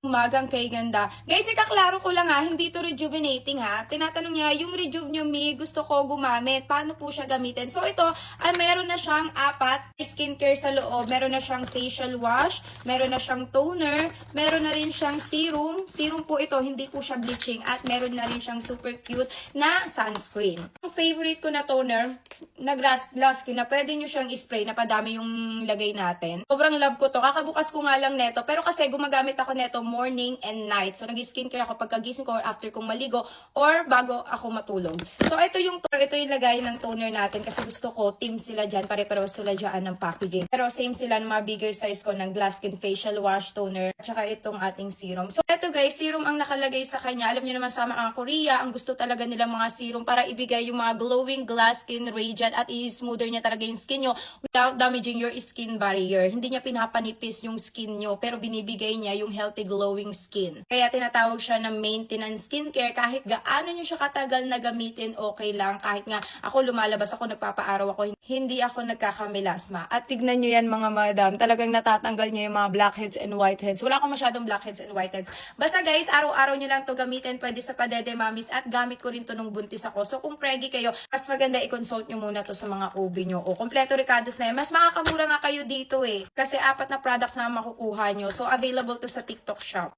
Umagang kay ganda. Guys, ikaklaro ko lang ha, hindi to rejuvenating ha. Tinatanong niya, yung Rejuve nyo, Mi, gusto ko gumamit. Paano po siya gamitin? So ito, meron na siyang 4 skincare sa loob. Meron na siyang facial wash, meron na siyang toner, meron na rin siyang serum. Serum po ito, hindi po siya bleaching. At meron na rin siyang super cute na sunscreen. Ang favorite ko na toner, na glass skin na pwede nyo siyang spray na padami yung lagay natin. Sobrang love ko to. Kakabukas ko nga lang neto. Pero kasi gumagamit ako neto morning and night. So, nag-skincare ako pagkagising ko or after kong maligo or bago ako matulog. So, ito yung lagay ng toner natin kasi gusto ko, team sila dyan. Pare-pareho sila dyan ng packaging. Pero same sila ng mga bigger size ko ng glass skin facial wash toner at saka itong ating serum. So, ito guys, serum ang nakalagay sa kanya. Alam niyo naman sa mga Korea, ang gusto talaga nila mga serum para ibigay yung mga glowing glass skin radiant at i-smoother niya talaga yung skin nyo without damaging your skin barrier. Hindi niya pinapanipis yung skin nyo pero binibigay niya yung healthy glowing skin. Kaya tinatawag siya na maintenance skincare. Kahit gaano nyo siya katagal na gamitin, okay lang. Kahit nga ako lumalabas ako, nagpapaaraw ako, hindi ako nagkakamilasma. At tignan nyo yan mga madam, talagang natatanggal niya yung mga blackheads and whiteheads. Wala akong masyadong blackheads and whiteheads. Basta guys, araw-araw nyo lang to gamitin. Pwede sa padede mamis at gamit ko rin to nung buntis ako. So kung preggy kayo, mas maganda i-consult nyo muna to sa mga OB nyo. O kompleto Ricardo's na yan. Mas makakamura nga kayo dito eh. Kasi 4 na products na makukuha nyo. So available to sa TikTok shop.